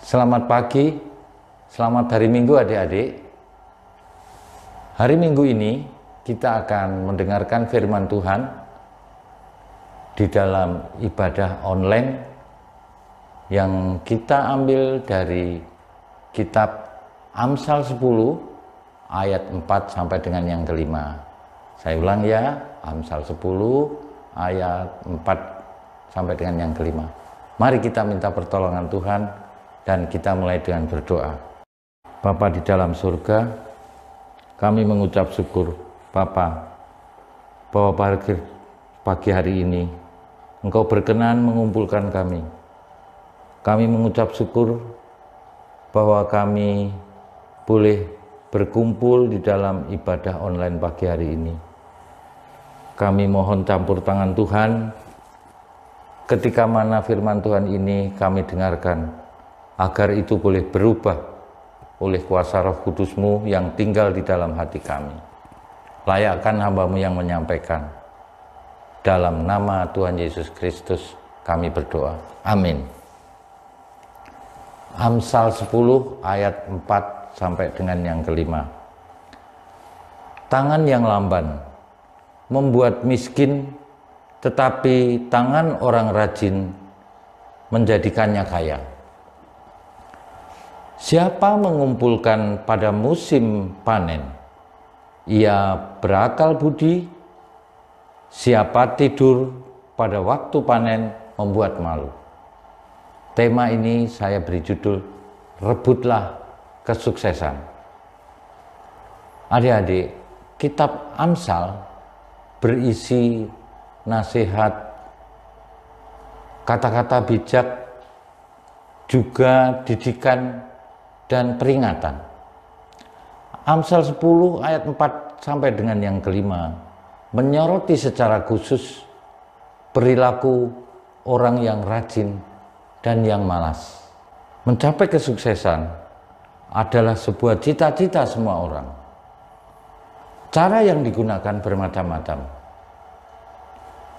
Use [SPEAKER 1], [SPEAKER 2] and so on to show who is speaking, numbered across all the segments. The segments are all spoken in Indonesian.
[SPEAKER 1] Selamat pagi, selamat hari Minggu adik-adik. Hari Minggu ini kita akan mendengarkan firman Tuhan di dalam ibadah online yang kita ambil dari kitab Amsal 10 ayat 4 sampai dengan yang kelima. Saya ulang ya, Amsal 10 ayat 4 sampai dengan yang kelima. Mari kita minta pertolongan Tuhan dan kita mulai dengan berdoa. Bapa di dalam surga, kami mengucap syukur Bapa bahwa pagi hari ini Engkau berkenan mengumpulkan kami. Kami mengucap syukur bahwa kami boleh berkumpul di dalam ibadah online pagi hari ini. Kami mohon campur tangan Tuhan ketika mana firman Tuhan ini kami dengarkan, agar itu boleh berubah oleh kuasa Roh Kudus-Mu yang tinggal di dalam hati kami. Layakkan hamba-Mu yang menyampaikan. Dalam nama Tuhan Yesus Kristus kami berdoa. Amin. Amsal 10 ayat 4 sampai dengan yang kelima. Tangan yang lamban membuat miskin, tetapi tangan orang rajin menjadikannya kaya. Siapa mengumpulkan pada musim panen, ia berakal budi. Siapa tidur pada waktu panen membuat malu. Tema ini saya beri judul, Rebutlah Kesuksesan. Adik-adik, kitab Amsal berisi nasihat, kata-kata bijak, juga didikan dan peringatan. Amsal 10 ayat 4 sampai dengan yang kelima menyoroti secara khusus perilaku orang yang rajin dan yang malas. Mencapai kesuksesan adalah sebuah cita-cita semua orang. Cara yang digunakan bermacam-macam,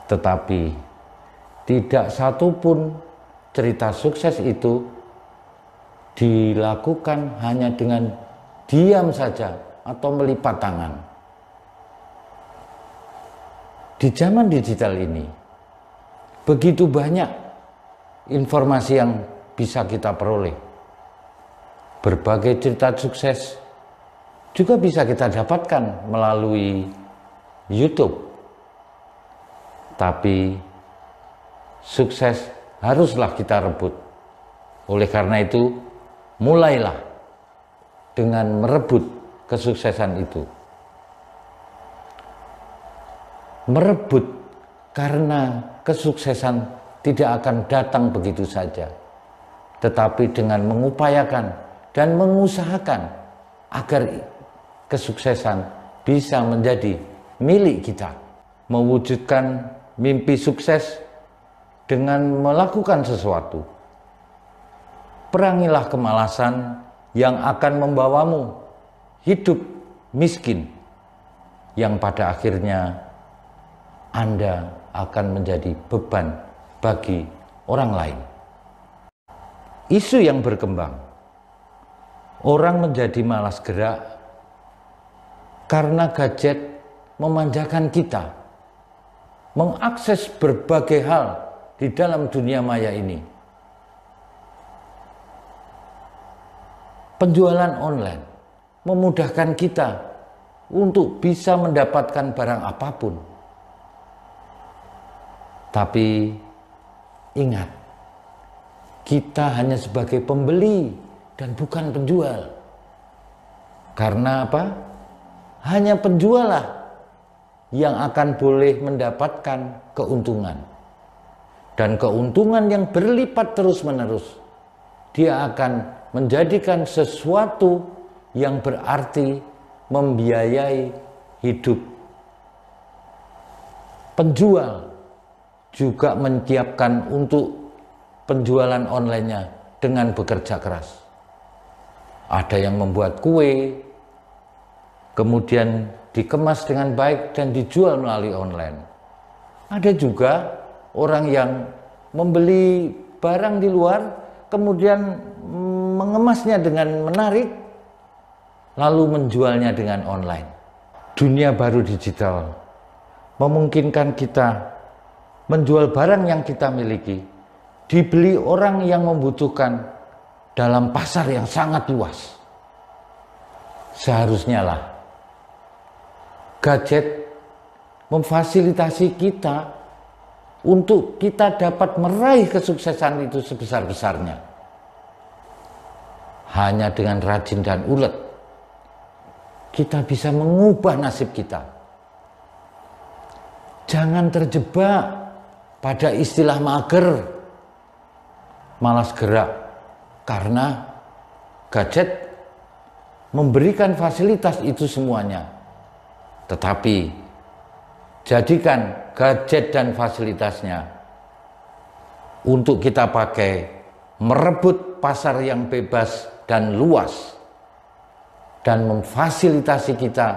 [SPEAKER 1] tetapi tidak satu pun cerita sukses itu dilakukan hanya dengan diam saja atau melipat tangan. Di zaman digital ini, begitu banyak informasi yang bisa kita peroleh. Berbagai cerita sukses juga bisa kita dapatkan melalui YouTube. Tapi sukses haruslah kita rebut. Oleh karena itu, mulailah dengan merebut kesuksesan itu. Merebut karena kesuksesan tidak akan datang begitu saja, tetapi dengan mengupayakan dan mengusahakan agar kesuksesan bisa menjadi milik kita. Mewujudkan mimpi sukses dengan melakukan sesuatu. Perangilah kemalasan yang akan membawamu hidup miskin, yang pada akhirnya Anda akan menjadi beban bagi orang lain. Isu yang berkembang, orang menjadi malas gerak karena gadget memanjakan kita, mengakses berbagai hal di dalam dunia maya ini. Penjualan online memudahkan kita untuk bisa mendapatkan barang apapun. Tapi ingat, kita hanya sebagai pembeli dan bukan penjual. Karena apa? Hanya penjual lah yang akan boleh mendapatkan keuntungan. Dan keuntungan yang berlipat terus-menerus. Dia akan menjadikan sesuatu yang berarti membiayai hidup. Penjual juga menyiapkan untuk penjualan online-nya dengan bekerja keras. Ada yang membuat kue, kemudian dikemas dengan baik dan dijual melalui online. Ada juga orang yang membeli barang di luar, kemudian mengemasnya dengan menarik, lalu menjualnya dengan online. Dunia baru digital memungkinkan kita menjual barang yang kita miliki, dibeli orang yang membutuhkan dalam pasar yang sangat luas. Seharusnya lah gadget memfasilitasi kita untuk kita dapat meraih kesuksesan itu sebesar-besarnya. Hanya dengan rajin dan ulet, kita bisa mengubah nasib kita. Jangan terjebak pada istilah mager, malas gerak, karena gadget memberikan fasilitas itu semuanya. Tetapi jadikan gadget dan fasilitasnya untuk kita pakai merebut pasar yang bebas dan luas, dan memfasilitasi kita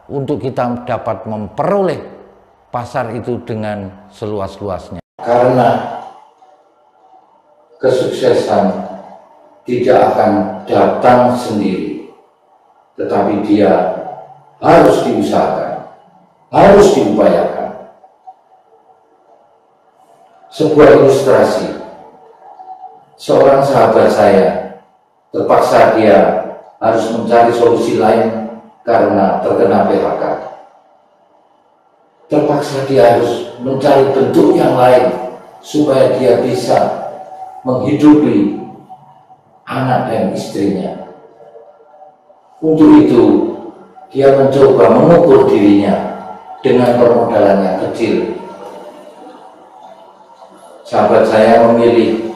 [SPEAKER 1] untuk kita dapat memperoleh pasar itu dengan seluas-luasnya. Karena kesuksesan tidak akan datang sendiri, tetapi dia harus diusahakan, harus diupayakan. Sebuah ilustrasi, seorang sahabat saya terpaksa dia harus mencari solusi lain karena terkena PHK. Terpaksa dia harus mencari bentuk yang lain supaya dia bisa menghidupi anak dan istrinya. Untuk itu, dia mencoba mengukur dirinya dengan permodalan yang kecil. Sahabat saya memilih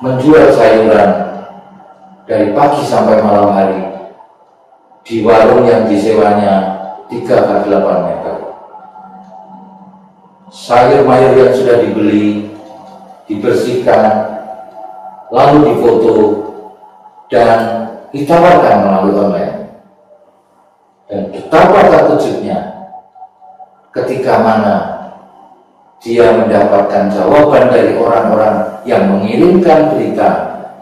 [SPEAKER 1] menjual sayuran dari pagi sampai malam hari di warung yang disewanya 3x8 meter. Sayur-mayur yang sudah dibeli, dibersihkan, lalu difoto dan ditawarkan melalui online. Dan betapa terkejutnya ketika mana dia mendapatkan jawaban dari orang-orang yang mengirimkan berita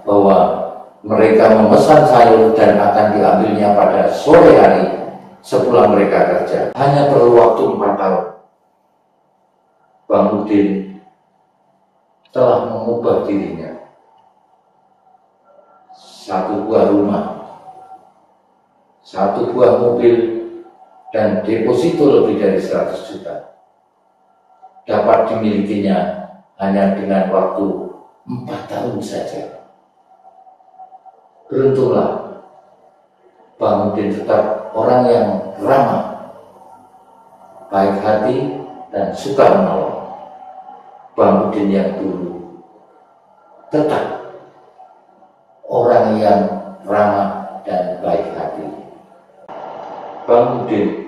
[SPEAKER 1] bahwa mereka memesan sayur dan akan diambilnya pada sore hari sepulang mereka kerja. Hanya perlu waktu 4 tahun. Bang Udin telah mengubah dirinya. Satu buah rumah, satu buah mobil, dan deposito lebih dari 100 juta dapat dimilikinya hanya dengan waktu 4 tahun saja. Beruntunglah Bang Udin tetap orang yang ramah, baik hati, dan suka menolong. Bang Udin yang dulu tetap orang yang ramah dan baik hati. Bang Udin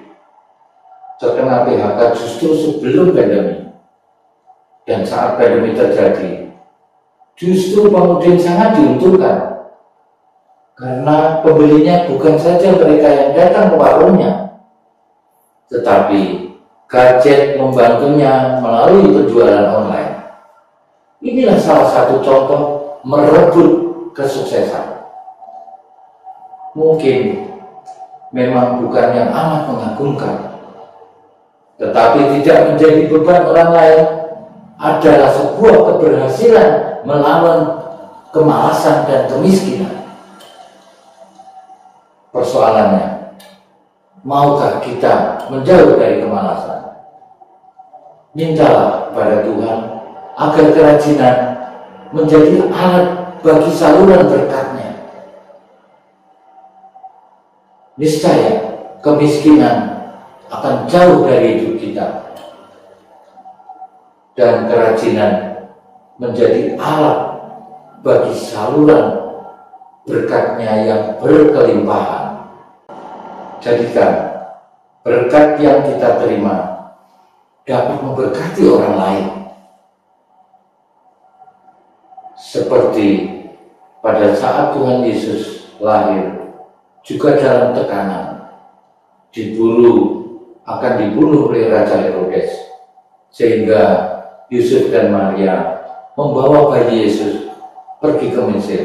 [SPEAKER 1] terkena PHK justru sebelum pandemi, dan saat pandemi terjadi justru Bang Udin sangat diuntungkan karena pembelinya bukan saja mereka yang datang ke warungnya, tetapi gadget membantunya melalui penjualan online. Inilah salah satu contoh merebut kesuksesan. Mungkin memang bukan yang amat mengagumkan, tetapi tidak menjadi beban orang lain adalah sebuah keberhasilan melawan kemalasan dan kemiskinan. Persoalannya, maukah kita menjauh dari kemalasan? Mintalah kepada Tuhan agar kerajinan menjadi alat bagi saluran berkat-Nya. Niscaya kemiskinan akan jauh dari hidup kita, dan kerajinan menjadi alat bagi saluran berkat-Nya yang berkelimpahan. Jadikan berkat yang kita terima dapat memberkati orang lain. Seperti pada saat Tuhan Yesus lahir, juga dalam tekanan, akan dibunuh oleh Raja Herodes, sehingga Yusuf dan Maria membawa bayi Yesus pergi ke Mesir.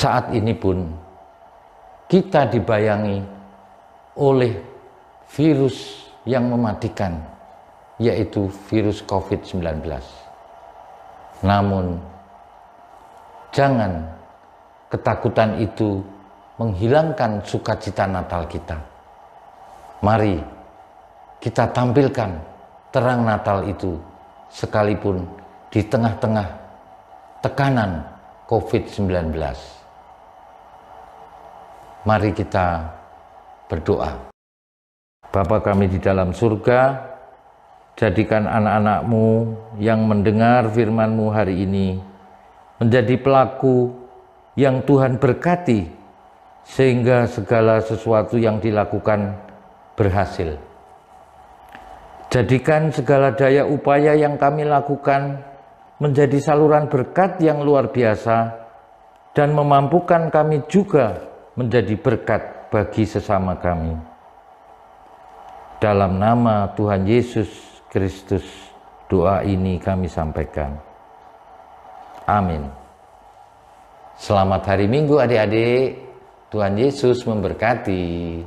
[SPEAKER 1] saat ini pun kita dibayangi oleh virus yang mematikan, yaitu virus COVID-19. Namun, jangan ketakutan itu menghilangkan sukacita Natal kita. Mari kita tampilkan terang Natal itu, sekalipun di tengah-tengah tekanan COVID-19. Mari kita berdoa. Bapa kami di dalam surga, jadikan anak-anak-Mu yang mendengar firman-Mu hari ini menjadi pelaku yang Tuhan berkati, sehingga segala sesuatu yang dilakukan berhasil. Jadikan segala daya upaya yang kami lakukan menjadi saluran berkat yang luar biasa, dan memampukan kami juga menjadi berkat bagi sesama kami. Dalam nama Tuhan Yesus Kristus, doa ini kami sampaikan. Amin. Selamat hari Minggu adik-adik. Tuhan Yesus memberkati.